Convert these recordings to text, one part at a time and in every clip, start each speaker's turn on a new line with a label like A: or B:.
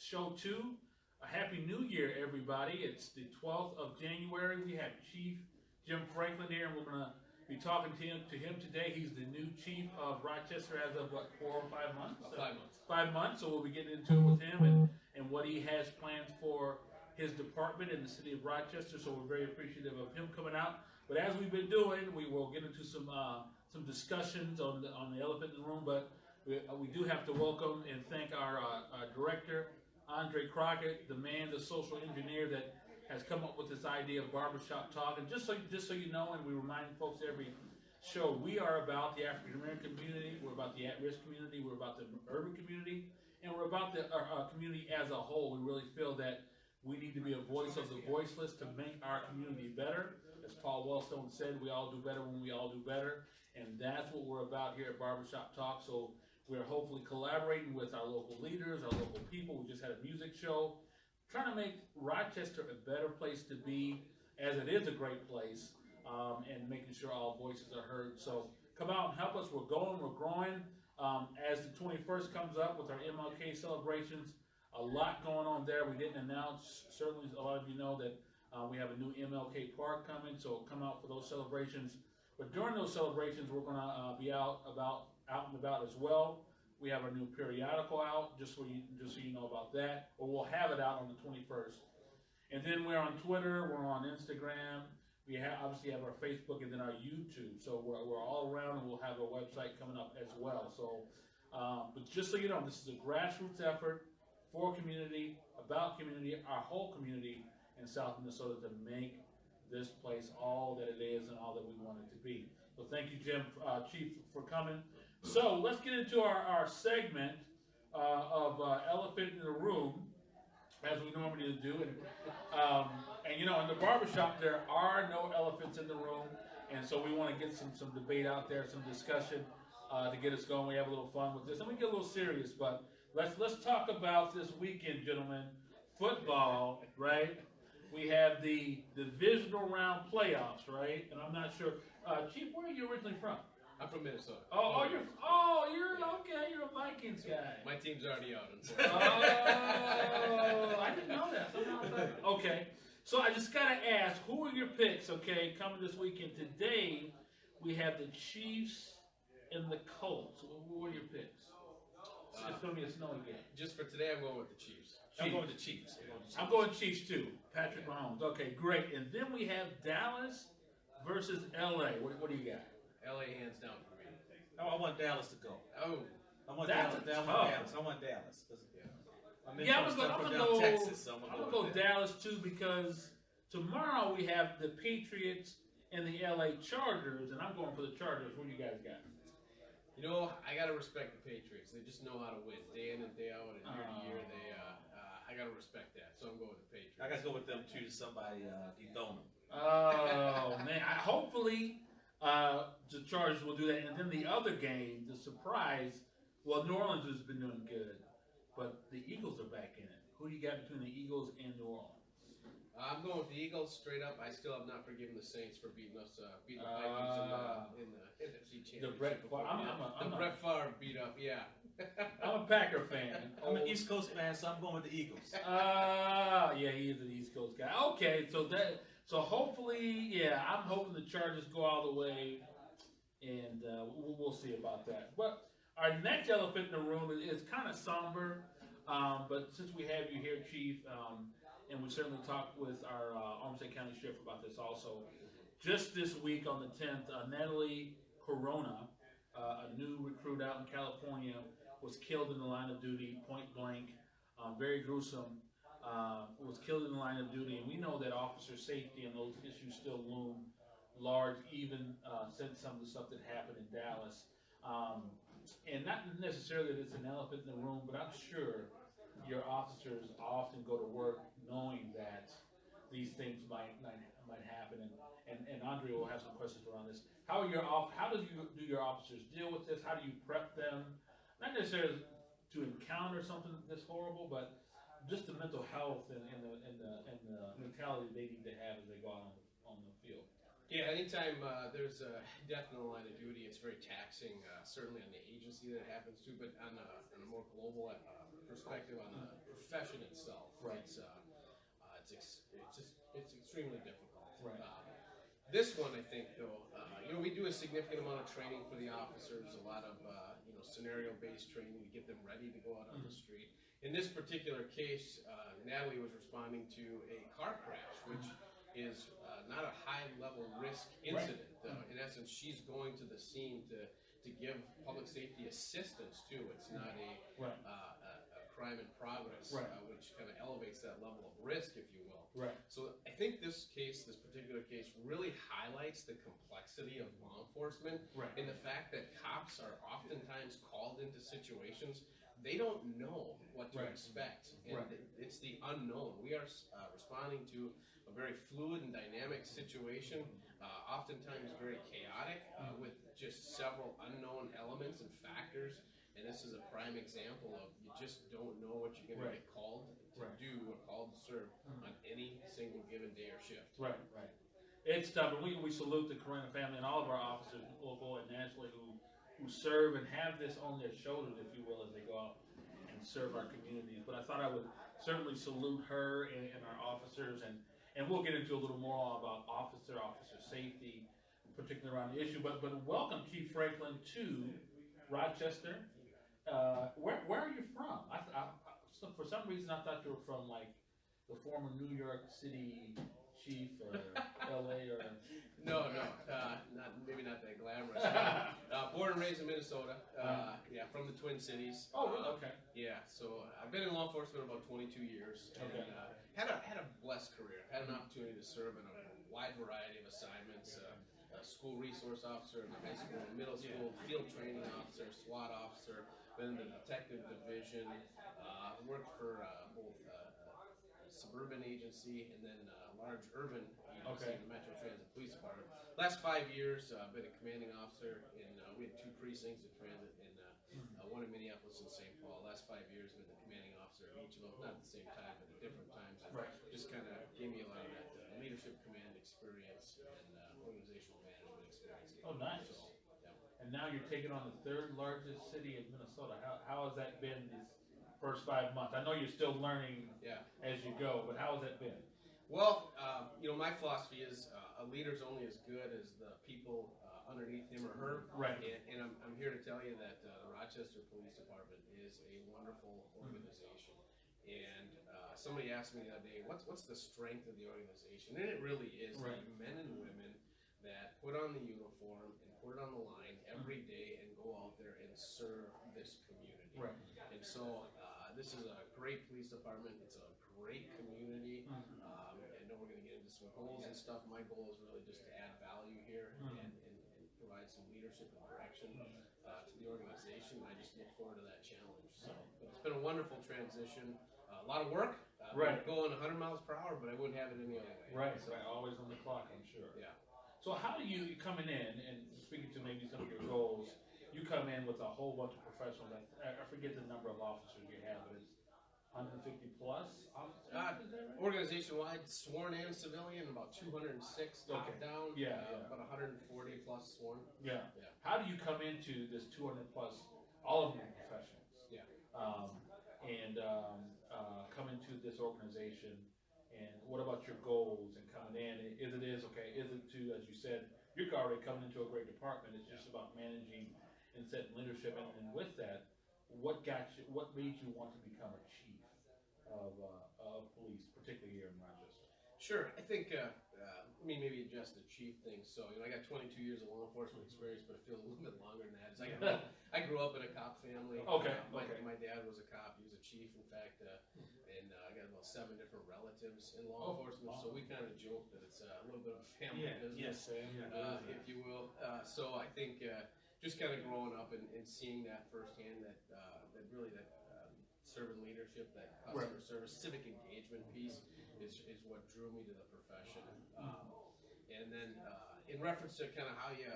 A: show 2. A Happy New Year, everybody. It's the 12th of January. We have Chief Jim Franklin here, and we're going to be talking to him today. He's the new chief of Rochester as of, what, 4 or 5 months?
B: 5 months.
A: 5 months, so we'll be getting into it with him and what he has planned for his department in the city of Rochester, so we're very appreciative of him coming out. But as we've been doing, we will get into some discussions on the elephant in the room, but we do have to welcome and thank our director, Andre Crockett, the man, the social engineer that has come up with this idea of Barbershop Talk. And just so you know, and we remind folks every show, we are about the African American community, we're about the at-risk community, we're about the urban community, and we're about the community as a whole. We really feel that we need to be a voice of the voiceless to make our community better. As Paul Wellstone said, we all do better when we all do better, and that's what we're about here at Barbershop Talk. So we're hopefully collaborating with our local leaders, our local people. We just had a music show, trying to make Rochester a better place to be, as it is a great place, and making sure all voices are heard. So come out and help us. We're growing. As the 21st comes up with our MLK celebrations, a lot going on there. We didn't announce, certainly a lot of you know that we have a new MLK park coming, so come out for those celebrations. But during those celebrations, we're going to be out and about as well. We have our new periodical out, just so you know about that, or we'll have it out on the 21st. And then we're on Twitter, we're on Instagram, we obviously have our Facebook, and then our YouTube. So we're all around, and we'll have a website coming up as well. So, but just so you know, this is a grassroots effort for community, about community, our whole community in South Minnesota, to make this place all that it is and all that we want it to be. So thank you, Jim, Chief, for coming. So let's get into our segment of Elephant in the Room, as we normally do. And you know, in the barbershop, there are no elephants in the room, and so we want to get some debate out there, some discussion to get us going. We have a little fun with this, and we get a little serious, but let's talk about this weekend, gentlemen. Football, right? We have the divisional round playoffs, right? And I'm not sure, Chief, where are you originally from?
B: I'm from Minnesota.
A: You're okay. You're a Vikings guy.
B: My team's already out.
A: I didn't know that. Okay, so I just gotta ask, who are your picks? Okay, coming this weekend. Today we have the Chiefs and the Colts. What are your picks? It's going to be a snowy game.
B: Just for today, I'm going with the Chiefs.
C: I'm going with the Chiefs.
A: I'm going Chiefs too. Patrick Mahomes. Okay, great. And then we have Dallas versus LA. What do you got?
B: LA hands down for me.
C: Oh, I want Dallas to go.
B: Oh,
C: I want
A: That's
C: Dallas. I want Dallas.
A: I'm gonna go Dallas too, because tomorrow we have the Patriots and the LA Chargers, and I'm going for the Chargers. What do you guys got?
B: You know, I gotta respect the Patriots. They just know how to win, day in and day out, and year to year. I gotta respect that. So I'm going with the Patriots.
C: I gotta go with them too. Somebody dethrone them.
A: Oh man! Hopefully the Chargers will do that. And then the other game, the surprise. Well, New Orleans has been doing good, but the Eagles are back in it. Who do you got between the Eagles and New Orleans?
B: I'm going with the Eagles straight up. I still have not forgiven the Saints for beating us, beating the Vikings in the NFC Championship.
A: The Brett Favre.
B: Brett Favre beat up, yeah.
A: I'm a Packer fan.
C: I'm an East Coast fan, so I'm going with the Eagles.
A: Yeah, he is an East Coast guy. Okay, so hopefully, yeah, I'm hoping the Chargers go all the way, and we'll see about that. But our next elephant in the room is kind of somber, but since we have you here, Chief, and we certainly talked with our Olmsted County Sheriff about this also. Just this week on the 10th, Natalie Corona, a new recruit out in California, was killed in the line of duty, point blank, very gruesome, was killed in the line of duty. And we know that officer safety and those issues still loom large, even since some of the stuff that happened in Dallas. And not necessarily that it's an elephant in the room, but I'm sure your officers often go to work knowing that these things might happen, and Andre will have some questions around this. How do your officers deal with this? How do you prep them? Not necessarily to encounter something this horrible, but just the mental health and the mentality they need to have as they go out on the field.
B: Yeah, anytime there's a death in the line of duty, it's very taxing, certainly on the agency that it happens to, but on a more global perspective, on the profession itself,
A: Right.
B: it's extremely difficult.
A: Right.
B: This one, I think, though, we do a significant amount of training for the officers, a lot of scenario-based training to get them ready to go out on the street. In this particular case, Natalie was responding to a car crash, which is not a high-level risk incident. In essence, she's going to the scene to give public safety assistance too. It's not a crime in progress, which kind of elevates that level of risk, if you will.
A: Right.
B: So I think this particular case, really highlights the complexity of law enforcement and the fact that cops are oftentimes called into situations they don't know what to expect, and it's the unknown. We are responding to a very fluid and dynamic situation, oftentimes very chaotic, with just several unknown elements and factors. And this is a prime example of you just don't know what you're going to get called to do or called to serve on any single given day or shift. Right.
A: It's tough, and we salute the Corona family and all of our officers, local and nationally, who serve and have this on their shoulders, if you will, as they go out and serve our communities. But I thought I would certainly salute her and our officers, and we'll get into a little more about officer safety, particularly around the issue. But welcome, Chief Franklin, to Rochester. Where are you from? For some reason, I thought you were from like the former New York City chief or LA or.
B: No, maybe not that glamorous. Born and raised in Minnesota. From the Twin Cities.
A: Oh, really? Okay.
B: Yeah, so I've been in law enforcement about 22 years, and had a blessed career. Had an opportunity to serve in a wide variety of assignments. A school resource officer in the high school and middle school, field training officer, SWAT officer, been in the detective division, worked for both a suburban agency and then a large urban agency, the Metro Transit Police Department. Last 5 years, I've been a commanding officer in, we had 2 precincts of transit, in one in Minneapolis and St. Paul. Last 5 years, I've been the commanding officer in each of them, not at the same time, but at different times. Just kind of gave me a lot of that leadership command experience and organizational management experience.
A: Oh, nice. So, and now you're taking on the 3rd largest city in Minnesota. How has that been these first 5 months? I know you're still learning as you go, but how has that been?
B: Well, my philosophy is a leader's only as good as the people underneath him or her.
A: Right.
B: And I'm here to tell you that the Rochester Police Department is a wonderful organization. And somebody asked me the other day, what's the strength of the organization? And it really is the men and women that put on the uniform and put it on the line every day and go out there and serve this community. Right. And so this is a great police department. It's a great community. I know we're going to get into some goals and stuff. My goal is really just to add value here and provide some leadership and direction to the organization. I just look forward to that challenge. So, but it's been a wonderful transition. A lot of work. Going 100 miles per hour, but I wouldn't have it any other way.
A: So, always on the clock, I'm sure.
B: Yeah.
A: So how do you coming in and speaking to maybe some of your goals? You come in with a whole bunch of professionals. I forget the number of officers you have, but it's 150 plus officers.
B: Organization-wide, sworn and civilian, about 206 top down. About 140 plus sworn. Yeah.
A: How do you come into this 200 plus? All of them are professionals. Come into this organization, and what about your goals and coming in? Is it to, as you said, you're already coming into a great department. It's just about managing and setting leadership, and with that, what made you want to become a chief of police, particularly here in Rochester?
B: Sure, I think let me maybe address the chief thing. So I got 22 years of law enforcement experience, but it feels a little bit longer than that. I grew up in a cop family. My dad was a cop. He was a chief, in fact, and I got about 7 different relatives in law enforcement. So we kind of joke that it's a little bit of a family business, if you will. So I think just kind of growing up and seeing that firsthand, that servant leadership, that customer service, civic engagement piece is what drew me to the profession. And then in reference to kind of how you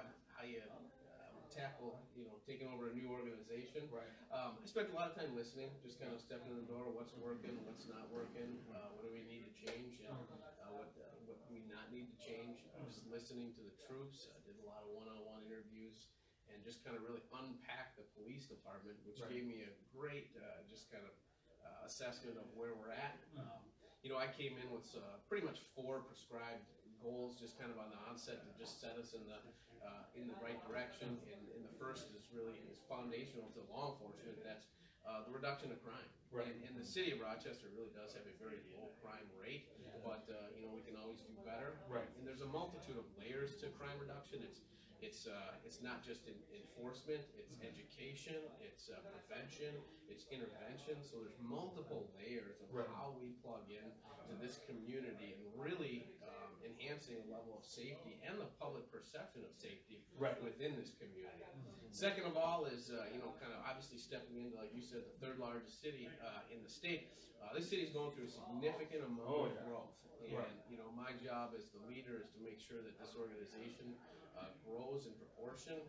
B: tackle, taking over a new organization. I spent a lot of time listening, just kind of stepping in the door, what's working, what's not working, what do we need to change, and what do we not need to change. Just listening to the troops. I did a lot of one-on-one interviews and just kind of really unpack the police department, which gave me a great just kind of assessment of where we're at. You know, I came in with pretty much 4 prescribed goals, just kind of on the onset to just set us in the right direction. And the first is foundational to law enforcement. That's the reduction of crime.
A: Right.
B: And the city of Rochester really does have a very low crime rate, but you know, we can always do better.
A: Right.
B: And there's a multitude of layers to crime reduction. It's not just enforcement, it's education, it's prevention, it's intervention. So there's multiple layers of how we plug in to this community and really enhancing the level of safety and the public perception of safety within this community. Second of all is you know, kind of obviously stepping into, like you said, the 3rd largest city in the state. This city is going through a significant amount of growth, and you know, my job as the leader is to make sure that this organization grows in proportion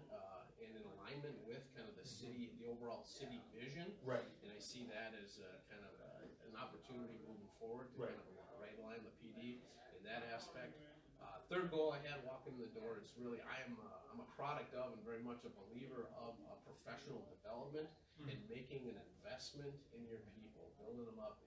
B: and in alignment with kind of the city, the overall city vision.
A: Right.
B: And I see that as kind of an opportunity moving forward to kind of right-align the PD in that aspect. Third goal I had walking in the door is really I'm a product of and very much a believer of professional development and making an investment in your people, building them up,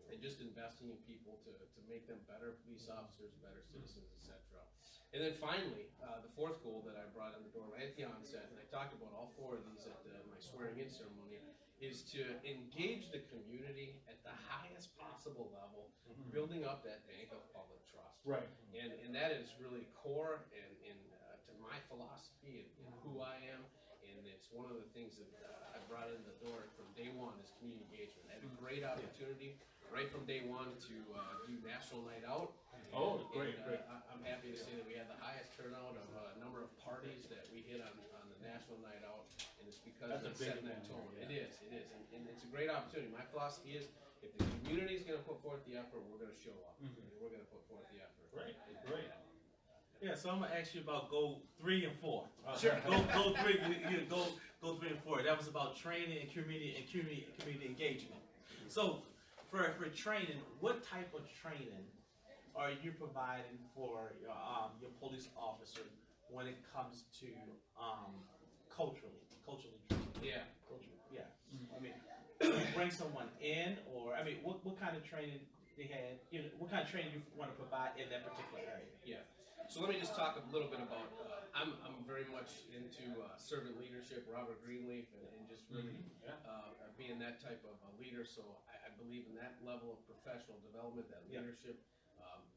B: and just investing in people to make them better police officers, better citizens, etc. And then finally, the 4th goal that I brought in the door right at the onset, and I talked about all 4 of these at my swearing-in ceremony, is to engage the community at the highest possible level, building up that bank of public trust.
A: Right.
B: And that is really core and to my philosophy and who I am. And it's one of the things that I brought in the door from day one is community engagement. I had a great opportunity right from day one to do National Night Out.
A: Great.
B: I'm happy to say that we had the highest turnout of a number of parties that we hit on the National Night Out, and it's because of setting that tone. It is, and it's a great opportunity. My philosophy is, if the community is going to put forth the effort, we're going to show up, and we're going to put forth the effort.
A: Great.
C: Yeah, so I'm gonna ask you about goal 3 and 4.
B: Sure.
C: Goal 3, go 3 and 4. That was about training and community engagement. So, for training, what type of training are you providing for your police officer when it comes to culturally training?
B: Yeah.
C: I mean, bring someone in, or I mean, what kind of training they had? You know, what kind of training you want to provide in that particular area?
B: Yeah. So let me just talk a little bit about. I'm very much into servant leadership, Robert Greenleaf, and just really being that type of a leader. So I believe in that level of professional development, that leadership.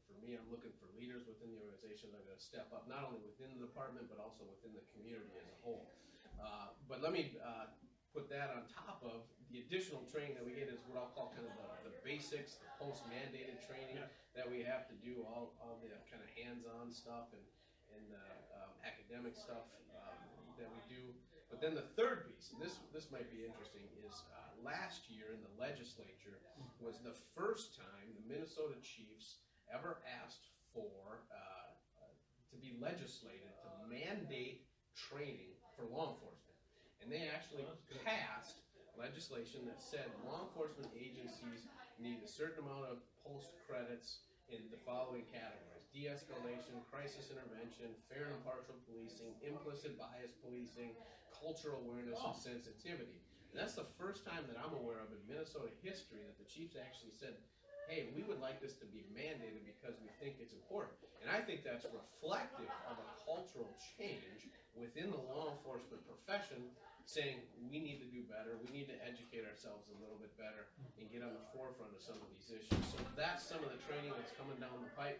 B: For me, I'm looking for leaders within the organization that are going to step up, not only within the department, but also within the community as a whole. But let me put that on top of the additional training that we get is what I'll call kind of the basics, the post-mandated training that we have to do, all the kind of hands-on stuff and academic stuff that we do. But then the third piece, and this might be interesting, is last year in the legislature was the first time the Minnesota Chiefs ever asked for to be legislated to mandate training for law enforcement. And they actually passed legislation that said law enforcement agencies need a certain amount of post credits in the following categories: de-escalation, crisis intervention, fair and impartial policing, implicit bias policing, cultural awareness, and sensitivity. And that's the first time that I'm aware of in Minnesota history that the Chiefs actually said, hey, we would like this to be mandated because we think it's important. And I think that's reflective of a cultural change within the law enforcement profession, saying we need to do better, we need to educate ourselves a little bit better and get on the forefront of some of these issues. So that's some of the training that's coming down the pipe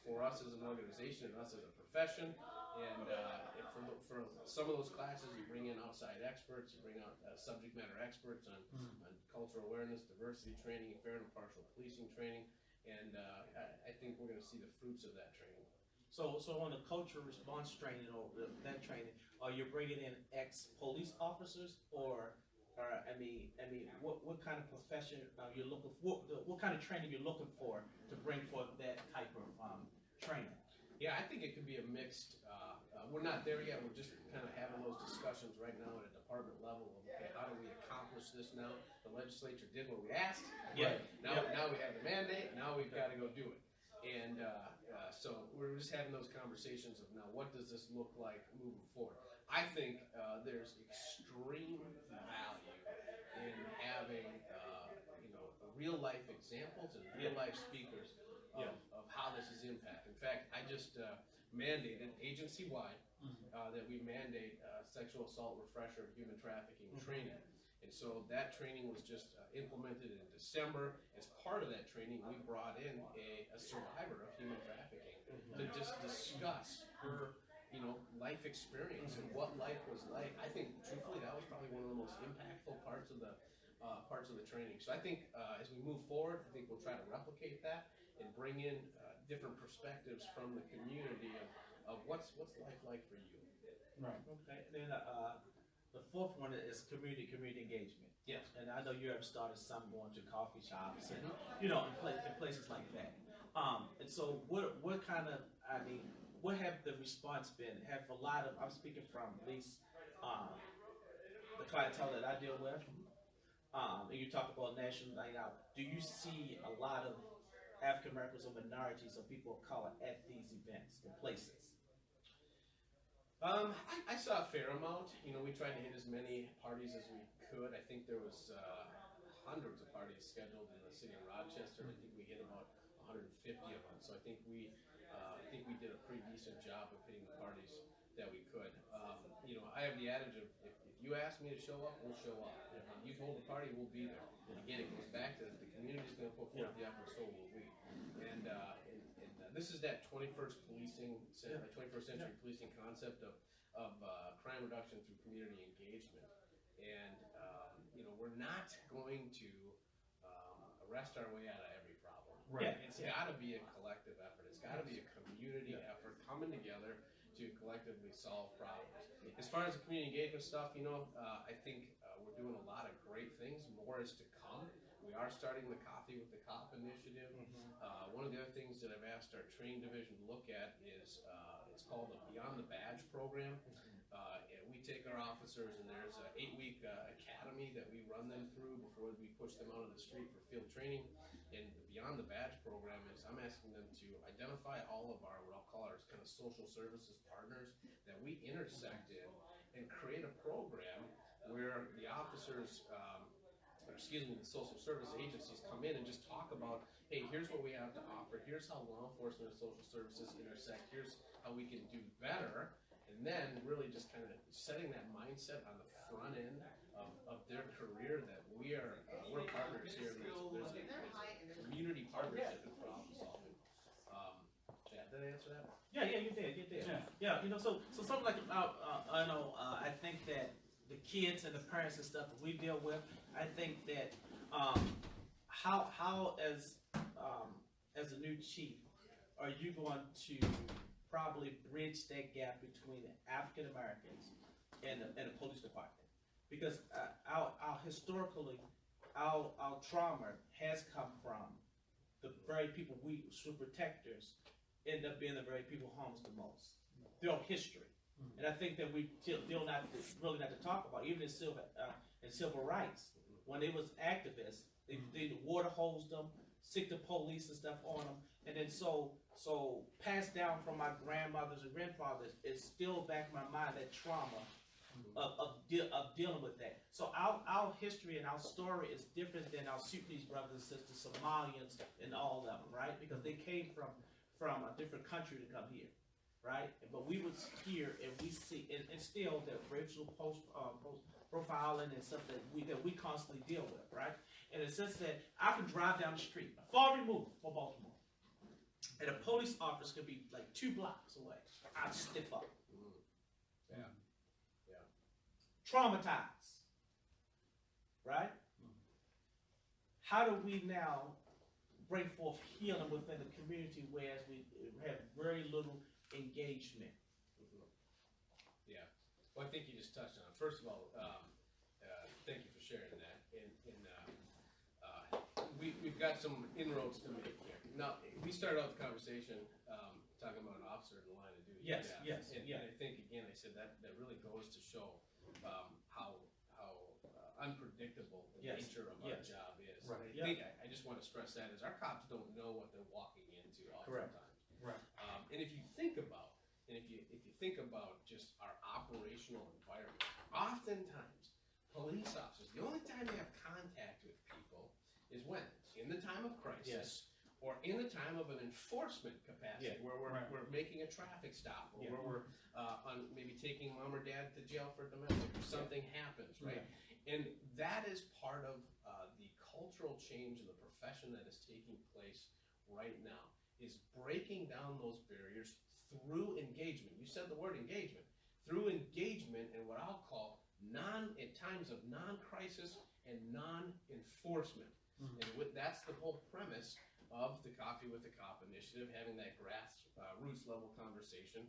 B: for us as an organization and us as a profession. And for some of those classes, you bring in outside experts, you bring out subject matter experts on cultural awareness, diversity training, fair and impartial policing training. And I think we're going to see the fruits of that training.
C: So on the cultural response training or that training, are you bringing in ex-police officers, or I mean, what kind of profession are you looking for? What kind of training you're looking for to bring forth that type of training?
B: Yeah, I think it could be a mixed. We're not there yet. We're just kind of having those discussions right now at a department level of, okay, how do we accomplish this now? The legislature did what we asked.
C: Yeah.
B: Now we have the mandate. Now we've got to go do it. And we're just having those conversations of now what does this look like moving forward. I think there's extreme value in having real life examples and real life speakers of how this is impacted. In fact, I just mandated agency-wide that we mandate sexual assault refresher and human trafficking training. And so that training was just implemented in December. As part of that training, we brought in a survivor of human trafficking to just discuss her life experience and what life was like. I think, truthfully, that was probably one of the most impactful parts of the training. So I think as we move forward, I think we'll try to replicate that and bring in different perspectives from the community of what's life like for you.
C: Right. Okay. And then the fourth one is community engagement.
B: Yes.
C: And I know you have started some going to coffee shops and in places like that. And so what kind of, what have the response been? Have a lot of, I'm speaking from at least the clientele that I deal with, and you talk about national night out. Do you see a lot of African Americans or minorities or people of color at these events and places?
B: I saw a fair amount. We tried to hit as many parties as we could. I think there was hundreds of parties scheduled in the city of Rochester. I think we hit about 150 of them. So I think we did a pretty decent job of hitting the parties that we could. I have the adage of if you ask me to show up, we'll show up. If you hold a party, we'll be there. And again, it goes back to the community's going to put forth the effort, so will we. And this is that 21st century policing concept of crime reduction through community engagement. And we're not going to arrest our way out of every problem.
A: Right.
B: It's got to be a collective effort. It's got to be a community effort coming together to collectively solve problems. As far as the community engagement stuff, I think we're doing a lot of great things. More is to come. We are starting the Coffee with the Cop initiative. One of the other things that I've asked our training division to look at is it's called the Beyond the Badge program. And we take our officers, and there's an 8-week academy that we run them through before we push them out on the street for field training. And the Beyond the Badge program is I'm asking them to identify all of our, what I'll call our kind of social services partners that we intersect in and create a program where the officers, the social service agencies come in and just talk about, hey, here's what we have to offer, here's how law enforcement and social services intersect, here's how we can do better, and then really just kind of setting that mindset on the front end of their career that we're partners here. There's a community partnership in problem solving. Did I answer that?
C: Yeah, you did. Yeah, so something like I think that the kids and the parents and stuff that we deal with, I think that how as a new chief are you going to probably bridge that gap between the African Americans and the police department? Because our historically our trauma has come from the very people we should protectors end up being the very people harmed the most throughout history. And I think that we really not to talk about, even in civil rights, when they was activists, they water hosed them, sick the police and stuff on them, and then so passed down from my grandmothers and grandfathers, it's still back in my mind that trauma of dealing with that. So our history and our story is different than our Sudanese brothers and sisters, Somalians, and all of them, right? Because they came from a different country to come here, right? But we was here, and we see, and still the racial profiling and stuff that we constantly deal with, right? And it says that I can drive down the street, far removed from Baltimore, and a police officer could be like 2 blocks away. I'd stiff up.
B: Yeah.
C: Traumatized, right? How do we now bring forth healing within the community, whereas we have very little engagement?
B: Yeah. Well, I think you just touched on it. First of all, thank you for sharing that. We've got some inroads to make here. Now, we started out the conversation talking about an officer in the line of duty.
C: Yes.
B: And I think, again, I said that really goes to show how unpredictable the nature of our job is.
C: Right.
B: I think I just want to stress that is our cops don't know what they're walking into oftentimes.
A: Right.
B: And if you think about just our operational environment, oftentimes police officers, the only time they have contact with people is when? In the time of crisis, or in the time of an enforcement capacity, where we're making a traffic stop, or where we're maybe taking mom or dad to jail for domestic, or something happens, right? And that is part of the cultural change in the profession that is taking place right now, is breaking down those barriers through engagement. You said the word engagement. Through engagement and what I'll call at times of non-crisis and non-enforcement. And that's the whole premise of the Coffee with the Cop initiative, having that grassroots level conversation.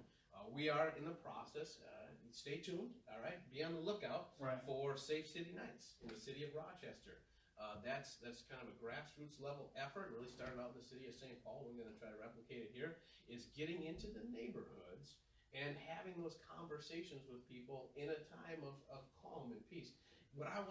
B: We are in the process, stay tuned, all right? Be on the lookout for Safe City Nights in the city of Rochester. That's kind of a grassroots level effort, really started out in the city of St. Paul. We're going to try to replicate it here, is getting into the neighborhoods and having those conversations with people in a time of calm and peace. What I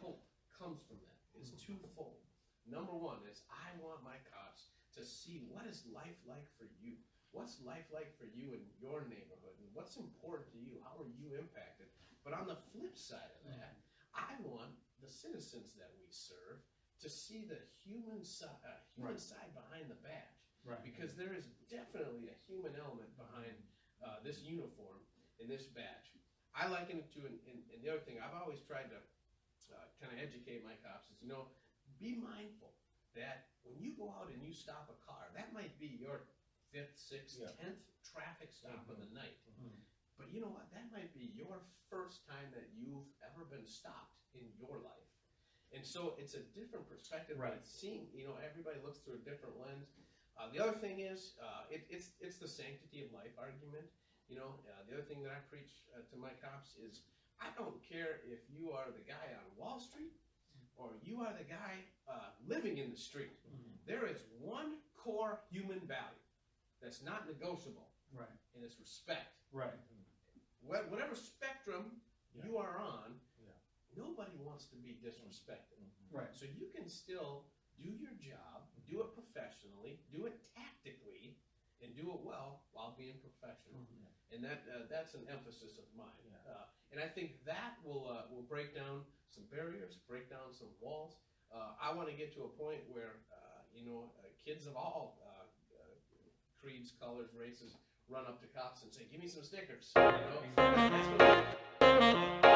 B: hope comes from that is twofold. Number one is I want my cops to see what is life like for you. What's life like for you in your neighborhood, and what's important to you? How are you impacted? But on the flip side of that, I want the citizens that we serve to see the human side behind the badge, because there is definitely a human element behind this uniform and this badge. I liken it to, and the other thing I've always tried to kind of educate my cops is, be mindful that when you go out and you stop a car, that might be your 5th, 6th, 10th traffic stop of the night. But you know what? That might be your first time that you've ever been stopped in your life. And so it's a different perspective. It's seeing, everybody looks through a different lens. The other thing is, it's the sanctity of life argument. The other thing that I preach to my cops is, I don't care if you are the guy on Wall Street or you are the guy living in the street. There is one core human value that's not negotiable, and it's respect. Whatever spectrum you are on, nobody wants to be disrespected. So you can still do your job, do it professionally, do it tactically, and do it well while being professional. And that's an emphasis of mine. And I think that will break down some barriers, break down some walls. I want to get to a point where kids of all creeds, colors, races run up to cops and say, "Give me some stickers." That's what